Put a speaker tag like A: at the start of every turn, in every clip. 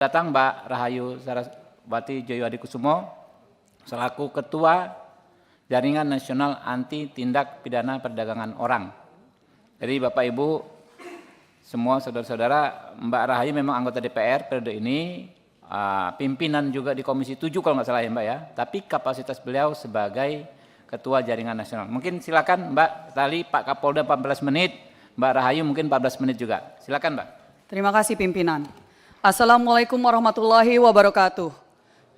A: Datang Mbak Rahayu Saraswati Joyo Hadikusumo selaku Ketua Jaringan Nasional Anti Tindak Pidana Perdagangan Orang. Jadi Bapak Ibu, semua saudara-saudara, Mbak Rahayu memang anggota DPR periode ini, pimpinan juga di Komisi 7 kalau nggak salah ya Mbak ya, tapi kapasitas beliau sebagai Ketua Jaringan Nasional. Mungkin silakan Mbak Tali, Pak Kapolda 14 menit, Mbak Rahayu mungkin 14 menit juga. Silakan Mbak.
B: Terima kasih pimpinan. Assalamualaikum warahmatullahi wabarakatuh.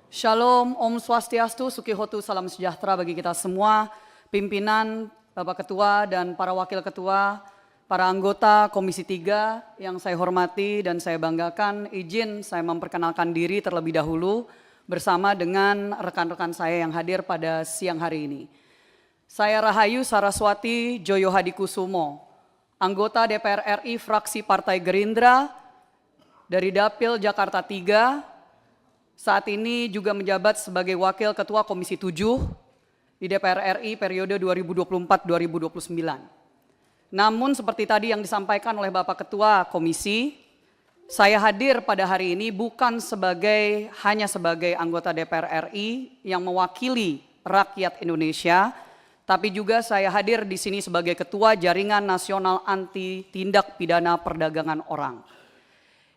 B: Shalom, Om Swastiastu, Sukihotu, salam sejahtera bagi kita semua, pimpinan, Bapak Ketua dan para Wakil Ketua, para anggota Komisi 3 yang saya hormati dan saya banggakan. Izin saya memperkenalkan diri terlebih dahulu bersama dengan rekan-rekan saya yang hadir pada siang hari ini. Saya Rahayu Saraswati Joyo Hadikusumo, anggota DPR RI fraksi Partai Gerindra, dari Dapil Jakarta 3, saat ini juga menjabat sebagai Wakil Ketua Komisi 7 di DPR RI periode 2024-2029. Namun seperti tadi yang disampaikan oleh Bapak Ketua Komisi, saya hadir pada hari ini bukan hanya sebagai anggota DPR RI yang mewakili rakyat Indonesia, tapi juga saya hadir di sini sebagai Ketua Jaringan Nasional Anti Tindak Pidana Perdagangan Orang,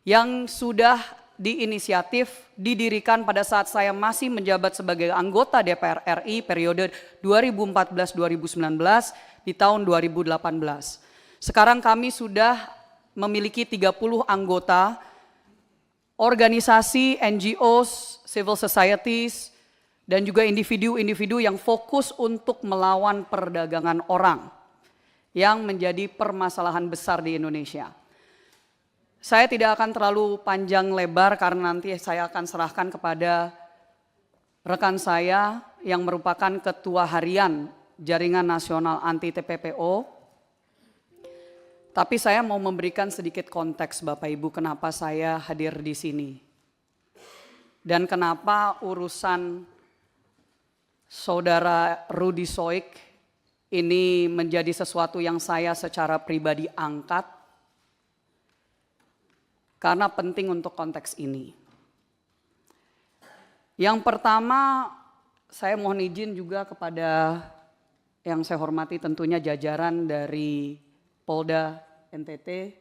B: yang sudah diinisiatif didirikan pada saat saya masih menjabat sebagai anggota DPR RI periode 2014-2019 di tahun 2018. Sekarang kami sudah memiliki 30 anggota organisasi, NGOs, civil societies, dan juga individu-individu yang fokus untuk melawan perdagangan orang yang menjadi permasalahan besar di Indonesia. Saya tidak akan terlalu panjang lebar karena nanti saya akan serahkan kepada rekan saya yang merupakan Ketua Harian Jaringan Nasional Anti TPPO. Tapi saya mau memberikan sedikit konteks Bapak Ibu kenapa saya hadir di sini. Dan kenapa urusan Saudara Rudy Soik ini menjadi sesuatu yang saya secara pribadi angkat. Karena penting untuk konteks ini. Yang pertama, saya mohon izin juga kepada yang saya hormati tentunya jajaran dari Polda NTT.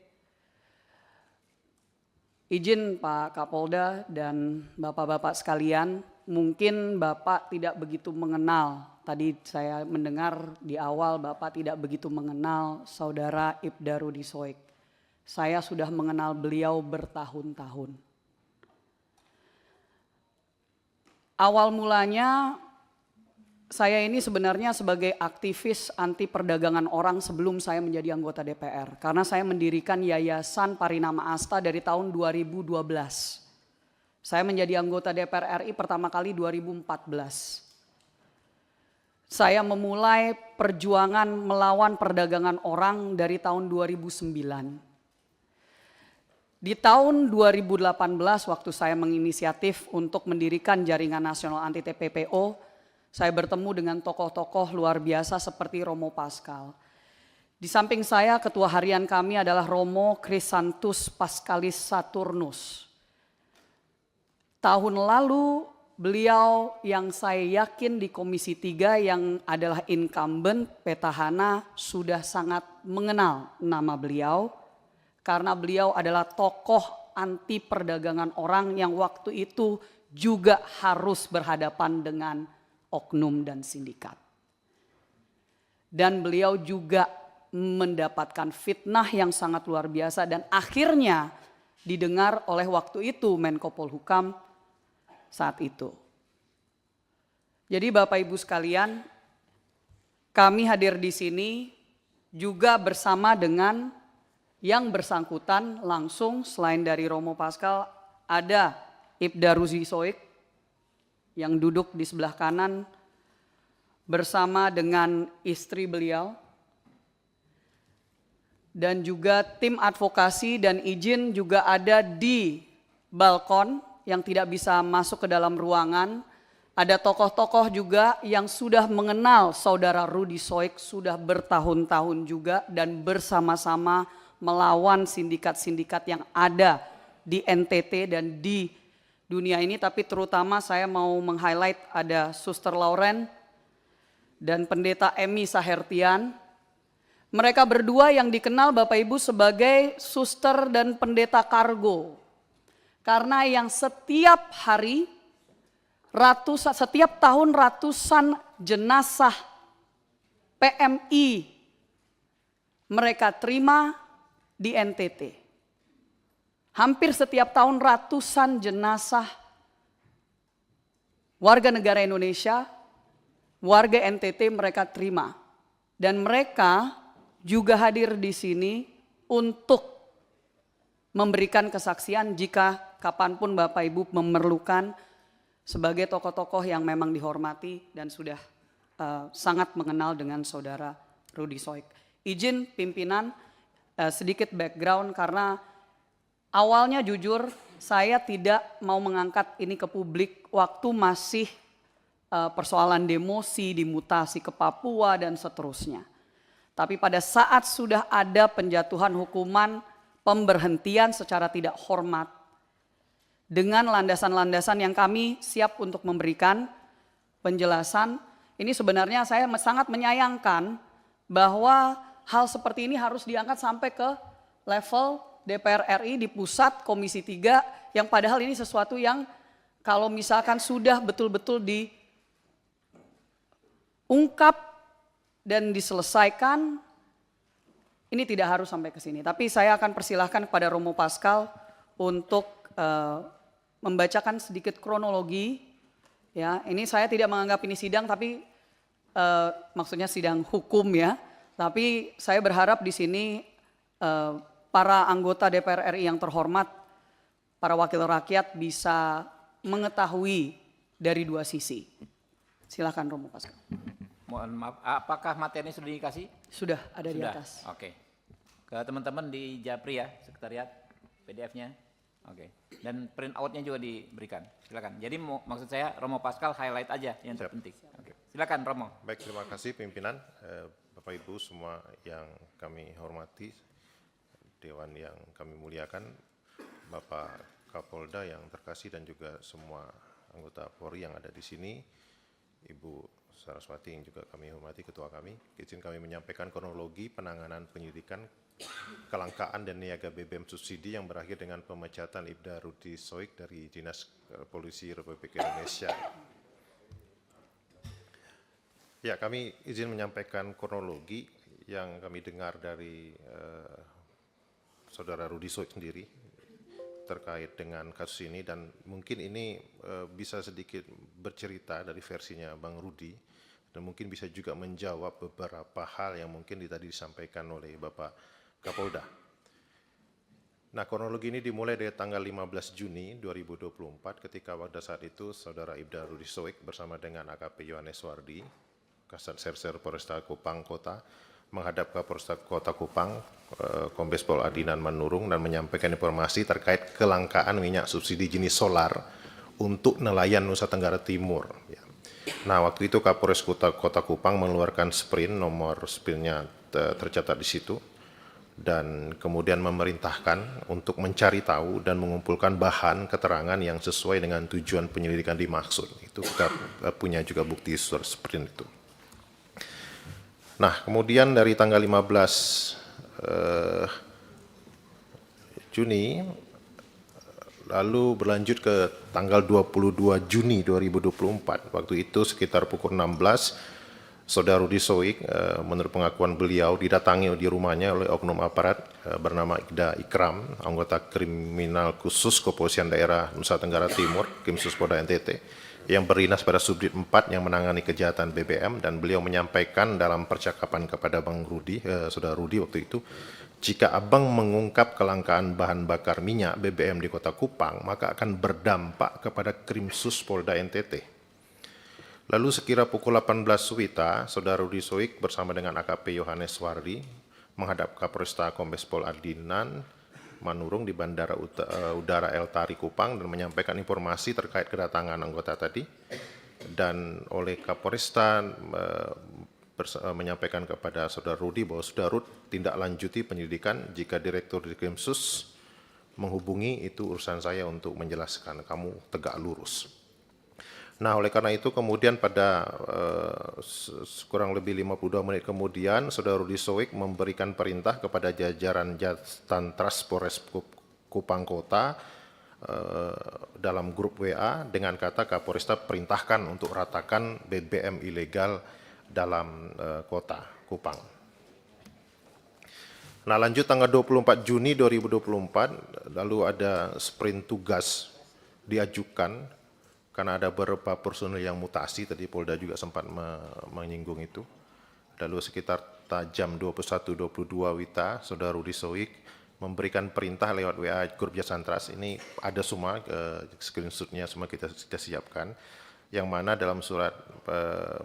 B: Izin Pak Kapolda dan Bapak-Bapak sekalian, mungkin Bapak tidak begitu mengenal. Tadi saya mendengar di awal Bapak tidak begitu mengenal Saudara Ibda Rudy Soik. Saya sudah mengenal beliau bertahun-tahun. Awal mulanya saya ini sebenarnya sebagai aktivis anti perdagangan orang sebelum saya menjadi anggota DPR. Karena saya mendirikan Yayasan Parinama Asta dari tahun 2012. Saya menjadi anggota DPR RI pertama kali 2014. Saya memulai perjuangan melawan perdagangan orang dari tahun 2009. Di tahun 2018 waktu saya menginisiatif untuk mendirikan Jaringan Nasional Anti TPPO, saya bertemu dengan tokoh-tokoh luar biasa seperti Romo Pascal. Di samping saya ketua harian kami adalah Romo Krisantus Pascalis Saturnus. Tahun lalu beliau yang saya yakin di Komisi 3 yang adalah incumbent petahana sudah sangat mengenal nama beliau. Karena beliau adalah tokoh anti perdagangan orang yang waktu itu juga harus berhadapan dengan oknum dan sindikat. Dan beliau juga mendapatkan fitnah yang sangat luar biasa dan akhirnya didengar oleh waktu itu Menko Polhukam saat itu. Jadi Bapak Ibu sekalian, kami hadir di sini juga bersama dengan yang bersangkutan langsung selain dari Romo Pascal ada Ibda Rudy Soik yang duduk di sebelah kanan bersama dengan istri beliau dan juga tim advokasi dan izin juga ada di balkon yang tidak bisa masuk ke dalam ruangan. Ada tokoh-tokoh juga yang sudah mengenal Saudara Rudy Soik sudah bertahun-tahun juga dan bersama-sama melawan sindikat-sindikat yang ada di NTT dan di dunia ini, tapi terutama saya mau meng-highlight ada Suster Lauren dan Pendeta Emi Sahertian. Mereka berdua yang dikenal Bapak Ibu sebagai suster dan pendeta kargo. Karena yang setiap hari, setiap tahun ratusan jenazah PMI mereka terima di NTT. Hampir setiap tahun ratusan jenazah warga negara Indonesia, warga NTT mereka terima. Dan mereka juga hadir di sini untuk memberikan kesaksian jika kapanpun Bapak Ibu memerlukan sebagai tokoh-tokoh yang memang dihormati dan sudah sangat mengenal dengan saudara Rudy Soik. Izin pimpinan sedikit background karena awalnya jujur saya tidak mau mengangkat ini ke publik waktu masih persoalan demosi, dimutasi ke Papua dan seterusnya. Tapi pada saat sudah ada penjatuhan hukuman pemberhentian secara tidak hormat dengan landasan-landasan yang kami siap untuk memberikan penjelasan, ini sebenarnya saya sangat menyayangkan bahwa hal seperti ini harus diangkat sampai ke level DPR RI di pusat Komisi 3 yang padahal ini sesuatu yang kalau misalkan sudah betul-betul diungkap dan diselesaikan, ini tidak harus sampai ke sini. Tapi saya akan persilahkan kepada Romo Pascal untuk membacakan sedikit kronologi. Ya, ini saya tidak menganggap ini sidang, tapi maksudnya sidang hukum ya. Tapi saya berharap di sini para anggota DPR RI yang terhormat, para wakil rakyat bisa mengetahui dari dua sisi. Silakan Romo Pascal.
A: Mohon maaf, apakah materi sudah dikasih?
B: Sudah ada di atas.
A: Oke. Ke teman-teman di Japri ya, sekretariat, PDF-nya. Oke. Dan print out-nya juga diberikan. Silakan. Jadi maksud saya Romo Pascal highlight aja yang terpenting. Oke. Silakan Romo.
C: Baik, terima kasih pimpinan, Bapak Ibu semua yang kami hormati, Dewan yang kami muliakan, Bapak Kapolda yang terkasih dan juga semua anggota Polri yang ada di sini, Ibu Saraswati yang juga kami hormati, ketua kami. Izin kami menyampaikan kronologi penanganan penyidikan kelangkaan dan niaga BBM subsidi yang berakhir dengan pemecatan Ibda Rudy Soik dari Dinas Polisi Republik Indonesia. Ya, kami izin menyampaikan kronologi yang kami dengar dari saudara Rudy Soik sendiri terkait dengan kasus ini, dan mungkin ini bisa sedikit bercerita dari versinya Bang Rudy dan mungkin bisa juga menjawab beberapa hal yang mungkin tadi disampaikan oleh Bapak Kapolda. Nah, kronologi ini dimulai dari tanggal 15 Juni 2024 ketika pada saat itu saudara Ibda Rudy Soik bersama dengan AKP Yohanes Wardi, Kasat Serser Polresta Kupang Kota, menghadap ke Polresta Kota Kupang, Kombes Pol Adinan Manurung, dan menyampaikan informasi terkait kelangkaan minyak subsidi jenis solar untuk nelayan Nusa Tenggara Timur. Ya. Nah, waktu itu Kapolres Kota Kupang mengeluarkan sprint, nomor sprintnya tercatat di situ, dan kemudian memerintahkan untuk mencari tahu dan mengumpulkan bahan keterangan yang sesuai dengan tujuan penyelidikan dimaksud. Itu kita punya juga bukti surat sprint itu. Nah, kemudian dari tanggal 15 Juni lalu berlanjut ke tanggal 22 Juni 2024. Waktu itu sekitar pukul 16, saudara Rudy Soik menurut pengakuan beliau didatangi di rumahnya oleh oknum aparat bernama Ida Ikram, anggota kriminal khusus Kepolisian Daerah Nusa Tenggara Timur, Krimsus Polda NTT, yang berdinas pada Subdit 4 yang menangani kejahatan BBM, dan beliau menyampaikan dalam percakapan kepada Bang Rudy, saudara Rudy waktu itu, jika abang mengungkap kelangkaan bahan bakar minyak BBM di Kota Kupang, maka akan berdampak kepada Krimsus Polda NTT. Lalu sekira pukul 18 Wita, saudara Rudy Soik bersama dengan AKP Yohanes Wardi menghadap Kapolresta Kombes Pol Adinan Manurung di Bandara Udara El Tari Kupang dan menyampaikan informasi terkait kedatangan anggota tadi, dan oleh Kapolresta menyampaikan kepada saudara Rudy bahwa saudara Rud tindak lanjuti penyelidikan jika Direktur Krimsus menghubungi, itu urusan saya untuk menjelaskan, kamu tegak lurus. Nah, oleh karena itu kemudian pada kurang lebih 52 menit kemudian, Saudara Rudi Soik memberikan perintah kepada jajaran Jatantras Polres Kupang Kota dalam grup WA dengan kata Kapolresta perintahkan untuk ratakan BBM ilegal dalam kota Kupang. Nah, lanjut tanggal 24 Juni 2024, lalu ada sprint tugas diajukan karena ada beberapa personel yang mutasi, tadi Polda juga sempat menyinggung itu. Lalu sekitar jam 21.22 WITA, Saudara Rudi Soik memberikan perintah lewat WA grup Jatantras, ini ada semua, screenshotnya semua kita siapkan, yang mana dalam surat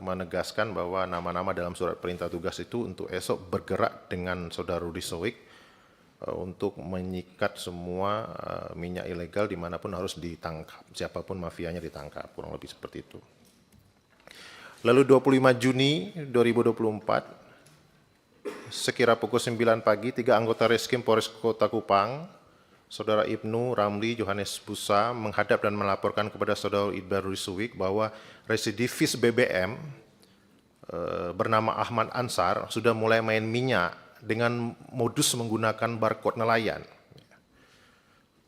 C: menegaskan bahwa nama-nama dalam surat perintah tugas itu untuk esok bergerak dengan Saudara Rudi Soik untuk menyikat semua minyak ilegal dimanapun harus ditangkap, siapapun mafianya ditangkap, kurang lebih seperti itu. Lalu 25 Juni 2024, sekira pukul 9 pagi, 3 anggota Reskrim Polres Kota Kupang, Saudara Ibnu, Ramli, Johannes Busa menghadap dan melaporkan kepada Saudara Ibda Rudi Soik bahwa residivis BBM bernama Ahmad Ansar sudah mulai main minyak dengan modus menggunakan barcode nelayan.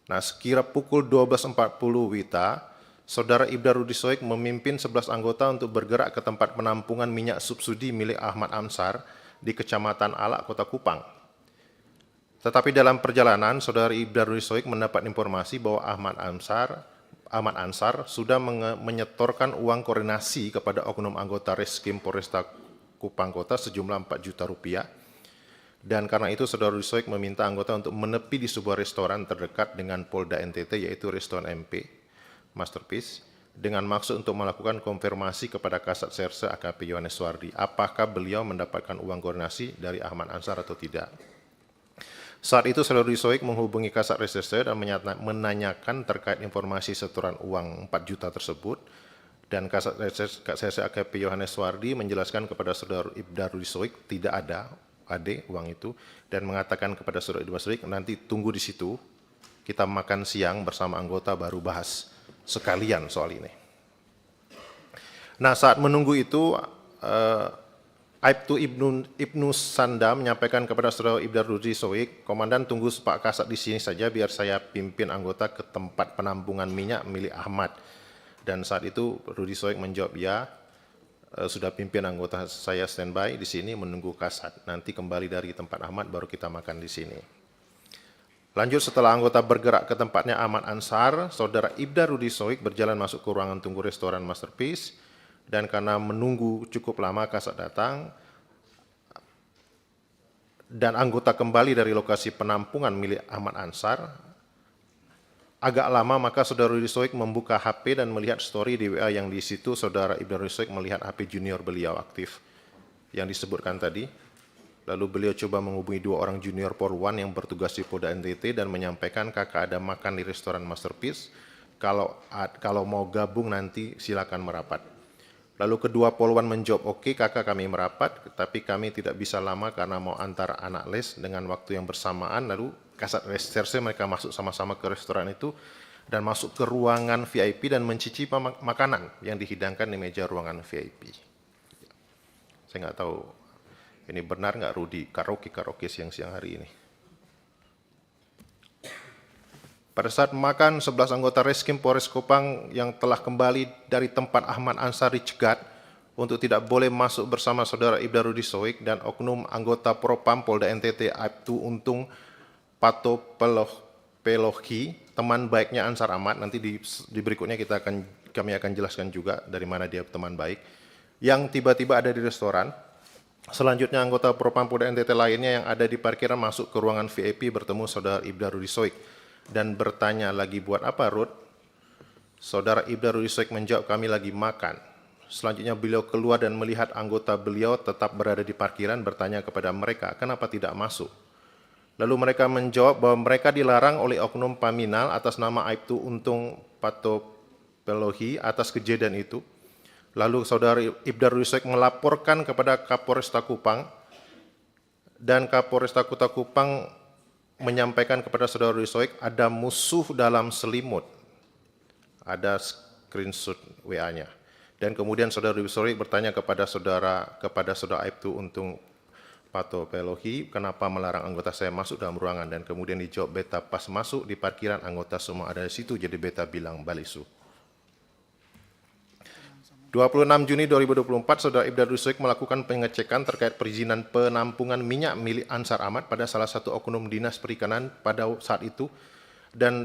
C: Nah, sekira pukul 12.40 WITA, Saudara Ibda Rudi Soik memimpin 11 anggota untuk bergerak ke tempat penampungan minyak subsidi milik Ahmad Ansar di Kecamatan Alak, Kota Kupang. Tetapi dalam perjalanan, Saudara Ibda Rudi Soik mendapat informasi bahwa Ahmad Ansar sudah menyetorkan uang koordinasi kepada oknum anggota Reskrim Polresta Kupang Kota sejumlah 4 juta rupiah. Dan karena itu, Saudara Rudi Soik meminta anggota untuk menepi di sebuah restoran terdekat dengan Polda NTT, yaitu Restoran MP, Masterpiece, dengan maksud untuk melakukan konfirmasi kepada Kasat Serse AKP Yohanes Suardi, apakah beliau mendapatkan uang koordinasi dari Ahmad Ansar atau tidak. Saat itu Saudara Rudi Soik menghubungi Kasat Reserse dan menanyakan terkait informasi setoran uang 4 juta tersebut, dan Kasat Reserse AKP Yohanes Suardi menjelaskan kepada Saudara Ibda Rudi Soik tidak ada uang itu, dan mengatakan kepada Saudara Ibda Rudi Soik, nanti tunggu di situ, kita makan siang bersama anggota baru bahas sekalian soal ini. Nah, saat menunggu itu, Aibtu Ibnu Sanda menyampaikan kepada Saudara Ibda Rudi Soik, Komandan tunggu Pak Kasat di sini saja biar saya pimpin anggota ke tempat penampungan minyak milik Ahmad. Dan saat itu Rudi Soik menjawab ya, sudah pimpin anggota saya standby di sini menunggu Kasat. Nanti kembali dari tempat Ahmad baru kita makan di sini. Lanjut, setelah anggota bergerak ke tempatnya Ahmad Ansar, Saudara Ibda Rudi Soik berjalan masuk ke ruangan tunggu restoran Masterpiece. Dan karena menunggu cukup lama, Kasat datang dan anggota kembali dari lokasi penampungan milik Ahmad Ansar. Agak lama, maka Saudara Rudi Soik membuka HP dan melihat story di WA yang di situ Saudara Ibda Rudi Soik melihat HP junior beliau aktif yang disebutkan tadi. Lalu beliau coba menghubungi 2 orang junior Polwan yang bertugas di Polda NTT dan menyampaikan kakak ada makan di restoran Masterpiece. Kalau mau gabung nanti silakan merapat. Lalu kedua Polwan menjawab, oke kakak kami merapat, tapi kami tidak bisa lama karena mau antar anak les dengan waktu yang bersamaan. Lalu Kasat Reserse mereka masuk sama-sama ke restoran itu dan masuk ke ruangan VIP dan mencicipi makanan yang dihidangkan di meja ruangan VIP. Saya nggak tahu ini benar nggak Rudi karaoke siang-siang hari ini. Pada saat makan, 11 anggota Reskrim Polres Kupang yang telah kembali dari tempat Ahmad Ansar dicegat untuk tidak boleh masuk bersama Saudara Ibda Rudi Soik dan oknum anggota Propam Polda NTT Aibtu Untung Pato Pelohi, teman baiknya Ansar Ahmad. Nanti di berikutnya kami akan jelaskan juga dari mana dia teman baik, yang tiba-tiba ada di restoran. Selanjutnya anggota Propam Polda NTT lainnya yang ada di parkiran masuk ke ruangan VIP bertemu Saudara Ibda Rudi Soik dan bertanya, lagi buat apa Rud? Saudara Ibda Rudi Soik menjawab, kami lagi makan. Selanjutnya beliau keluar dan melihat anggota beliau tetap berada di parkiran, bertanya kepada mereka, kenapa tidak masuk? Lalu mereka menjawab bahwa mereka dilarang oleh oknum Paminal atas nama Aibtu Untung Pato Pelohi atas kejadian itu. Lalu Saudara Ibda Rudi Soik melaporkan kepada Kapolresta Kupang, dan Kapolresta Kota Kupang menyampaikan kepada saudara Rudi Soik ada musuh dalam selimut. Ada screenshot WA-nya. Dan kemudian saudara Rudi Soik bertanya kepada saudara Aibtu Untung Patopelohi, kenapa melarang anggota saya masuk dalam ruangan, dan kemudian dijawab beta pas masuk di parkiran anggota semua ada di situ, jadi beta bilang balisu. 26 Juni 2024, saudara Ibda Rudi Soik melakukan pengecekan terkait perizinan penampungan minyak milik Ansar Ahmad pada salah satu oknum dinas perikanan pada saat itu, dan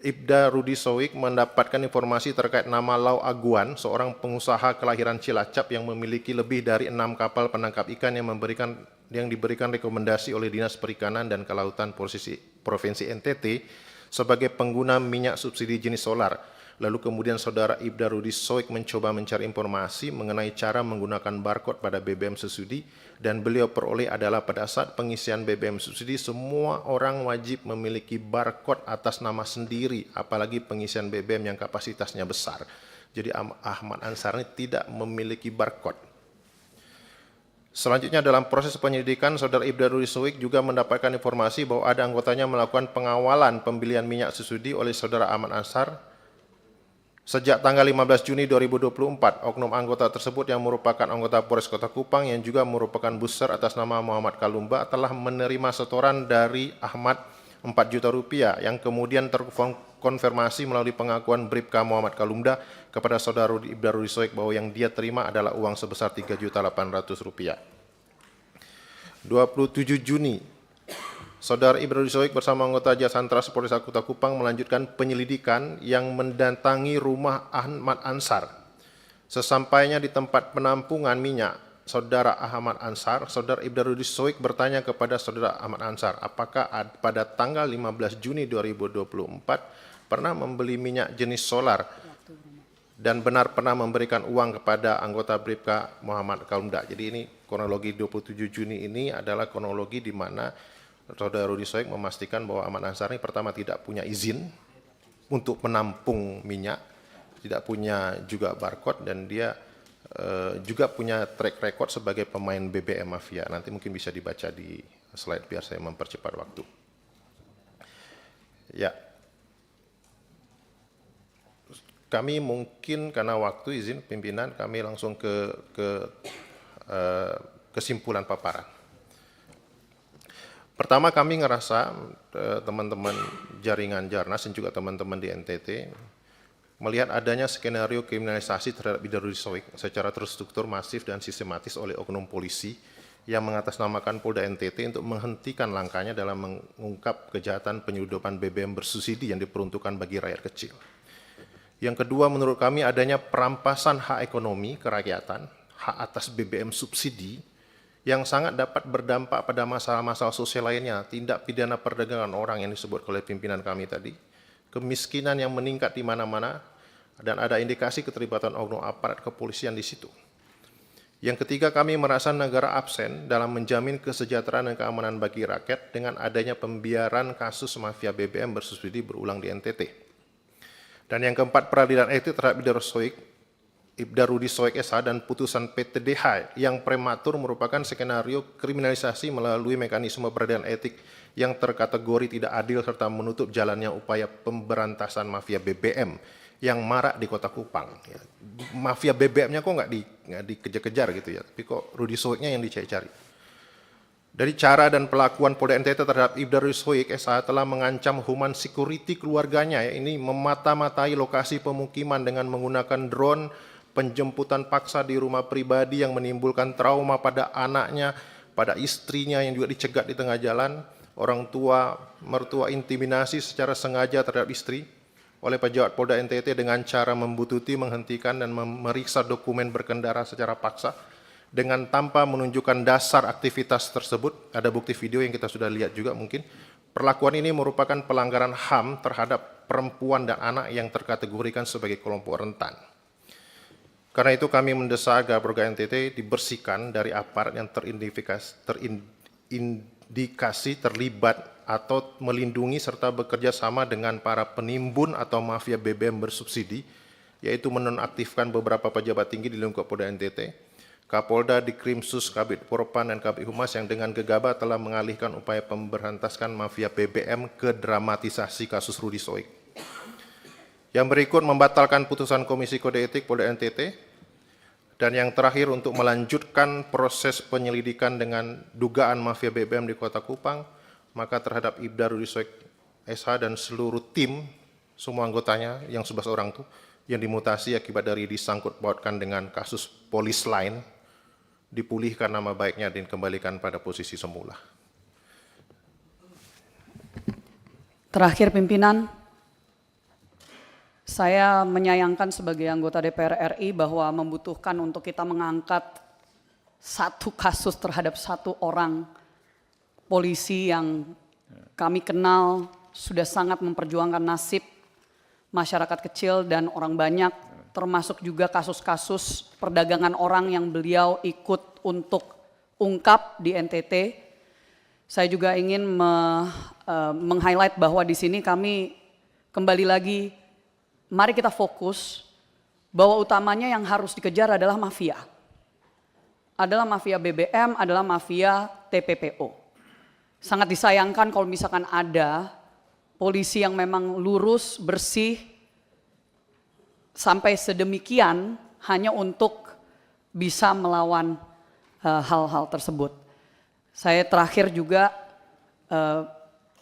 C: Ibda Rudi Soik mendapatkan informasi terkait nama Lau Aguan, seorang pengusaha kelahiran Cilacap yang memiliki lebih dari 6 kapal penangkap ikan yang diberikan rekomendasi oleh Dinas Perikanan dan Kelautan Provinsi NTT sebagai pengguna minyak subsidi jenis solar. Lalu kemudian saudara Ibda Rudi Soik mencoba mencari informasi mengenai cara menggunakan barcode pada BBM subsidi, dan beliau peroleh adalah pada saat pengisian BBM subsidi semua orang wajib memiliki barcode atas nama sendiri, apalagi pengisian BBM yang kapasitasnya besar. Jadi Ahmad Ansar ini tidak memiliki barcode. Selanjutnya dalam proses penyelidikan, saudara Ibda Rudi Soik juga mendapatkan informasi bahwa ada anggotanya melakukan pengawalan pembelian minyak subsidi oleh saudara Ahmad Ansar. Sejak tanggal 15 Juni 2024, oknum anggota tersebut yang merupakan anggota Polres Kota Kupang yang juga merupakan booster atas nama Muhammad Kalumba telah menerima setoran dari Ahmad 4 juta rupiah yang kemudian terkonfirmasi melalui pengakuan Bribka Muhammad Kalumda kepada saudara Ibda Rudi Soik bahwa yang dia terima adalah uang sebesar 3.800.000 rupiah. 27 Juni, saudara Ibda Rudi Soik bersama anggota Jasantra Polres Kota Kupang melanjutkan penyelidikan yang mendatangi rumah Ahmad Ansar. Sesampainya di tempat penampungan minyak saudara Ahmad Ansar, saudara Ibda Rudi Soik bertanya kepada saudara Ahmad Ansar, apakah pada tanggal 15 Juni 2024 pernah membeli minyak jenis solar dan benar pernah memberikan uang kepada anggota Bribka Muhammad Kalumda. Jadi ini kronologi 27 Juni ini adalah kronologi di mana saudara Rudi Soik memastikan bahwa Ahmad Ansar ini pertama tidak punya izin untuk menampung minyak, tidak punya juga barcode, dan dia juga punya track record sebagai pemain BBM mafia. Nanti mungkin bisa dibaca di slide biar saya mempercepat waktu. Ya, kami mungkin karena waktu izin pimpinan kami langsung ke kesimpulan paparan. Pertama, kami ngerasa teman-teman jaringan Jarnas dan juga teman-teman di NTT melihat adanya skenario kriminalisasi terhadap Ibda Rudi Soik secara terstruktur, masif, dan sistematis oleh oknum polisi yang mengatasnamakan Polda NTT untuk menghentikan langkahnya dalam mengungkap kejahatan penyeludupan BBM bersubsidi yang diperuntukkan bagi rakyat kecil. Yang kedua, menurut kami adanya perampasan hak ekonomi kerakyatan, hak atas BBM subsidi, yang sangat dapat berdampak pada masalah-masalah sosial lainnya, tindak pidana perdagangan orang yang disebut oleh pimpinan kami tadi, kemiskinan yang meningkat di mana-mana, dan ada indikasi keterlibatan oknum aparat kepolisian di situ. Yang ketiga, kami merasa negara absen dalam menjamin kesejahteraan dan keamanan bagi rakyat dengan adanya pembiaran kasus mafia BBM bersubsidi berulang di NTT. Dan yang keempat, peradilan etik terhadap Ibda Rudi Soik SH dan putusan PTDH yang prematur merupakan skenario kriminalisasi melalui mekanisme peradilan etik yang terkategori tidak adil serta menutup jalannya upaya pemberantasan mafia BBM yang marak di Kota Kupang. Ya, mafia BBM-nya kok nggak dikejar-kejar gitu ya, tapi kok Rudi Soiknya yang dicari-cari. Dari cara dan pelakuan Polda NTT terhadap Ibda Rudi Soik SH telah mengancam human security keluarganya, ya, ini memata-matai lokasi pemukiman dengan menggunakan drone, penjemputan paksa di rumah pribadi yang menimbulkan trauma pada anaknya, pada istrinya yang juga dicegat di tengah jalan, orang tua, mertua intimidasi secara sengaja terhadap istri oleh pejabat Polda NTT dengan cara membututi, menghentikan, dan memeriksa dokumen berkendara secara paksa dengan tanpa menunjukkan dasar aktivitas tersebut. Ada bukti video yang kita sudah lihat juga mungkin. Perlakuan ini merupakan pelanggaran HAM terhadap perempuan dan anak yang terkategorikan sebagai kelompok rentan. Karena itu kami mendesak agar program NTT dibersihkan dari aparat yang terindikasi terlibat atau melindungi serta bekerja sama dengan para penimbun atau mafia BBM bersubsidi, yaitu menonaktifkan beberapa pejabat tinggi di lingkup Polda NTT, Kapolda, Dikrimsus, Kabid Propam, dan Kabid Humas yang dengan gegabah telah mengalihkan upaya pemberantasan mafia BBM ke dramatisasi kasus Rudi Soik. Yang berikut membatalkan putusan Komisi Kode Etik Polda NTT, dan yang terakhir untuk melanjutkan proses penyelidikan dengan dugaan mafia BBM di Kota Kupang, maka terhadap Ibda Rudi Soik SH dan seluruh tim, semua anggotanya yang 11 orang itu, yang dimutasi akibat dari disangkut pautkan dengan kasus polis lain, dipulihkan nama baiknya dan dikembalikan pada posisi semula.
B: Terakhir pimpinan, saya menyayangkan sebagai anggota DPR RI bahwa membutuhkan untuk kita mengangkat satu kasus terhadap satu orang polisi yang kami kenal sudah sangat memperjuangkan nasib masyarakat kecil dan orang banyak, termasuk juga kasus-kasus perdagangan orang yang beliau ikut untuk ungkap di NTT. Saya juga ingin meng-highlight bahwa di sini kami kembali lagi, mari kita fokus bahwa utamanya yang harus dikejar adalah mafia. Adalah mafia BBM, adalah mafia TPPO. Sangat disayangkan kalau misalkan ada polisi yang memang lurus, bersih, sampai sedemikian hanya untuk bisa melawan hal-hal tersebut. Saya terakhir juga,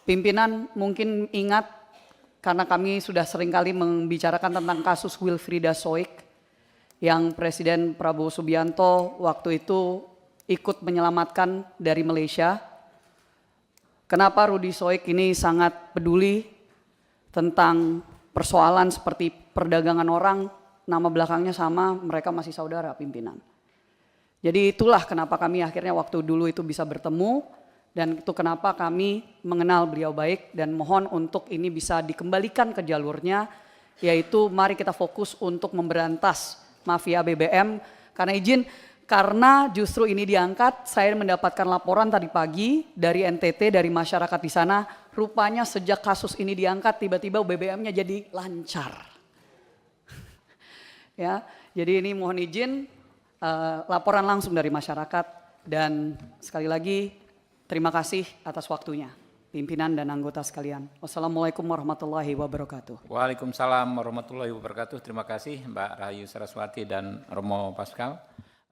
B: pimpinan mungkin ingat karena kami sudah seringkali membicarakan tentang kasus Wilfrieda Soik yang Presiden Prabowo Subianto waktu itu ikut menyelamatkan dari Malaysia. Kenapa Rudi Soik ini sangat peduli tentang persoalan seperti perdagangan orang, nama belakangnya sama, mereka masih saudara pimpinan. Jadi itulah kenapa kami akhirnya waktu dulu itu bisa bertemu, dan itu kenapa kami mengenal beliau baik dan mohon untuk ini bisa dikembalikan ke jalurnya, yaitu mari kita fokus untuk memberantas mafia BBM. Karena justru ini diangkat, saya mendapatkan laporan tadi pagi dari NTT, dari masyarakat di sana, rupanya sejak kasus ini diangkat tiba-tiba BBM-nya jadi lancar. Ya, jadi ini mohon izin laporan langsung dari masyarakat dan sekali lagi terima kasih atas waktunya pimpinan dan anggota sekalian. Wassalamualaikum warahmatullahi wabarakatuh.
A: Waalaikumsalam warahmatullahi wabarakatuh. Terima kasih Mbak Rahayu Saraswati dan Romo Pascal.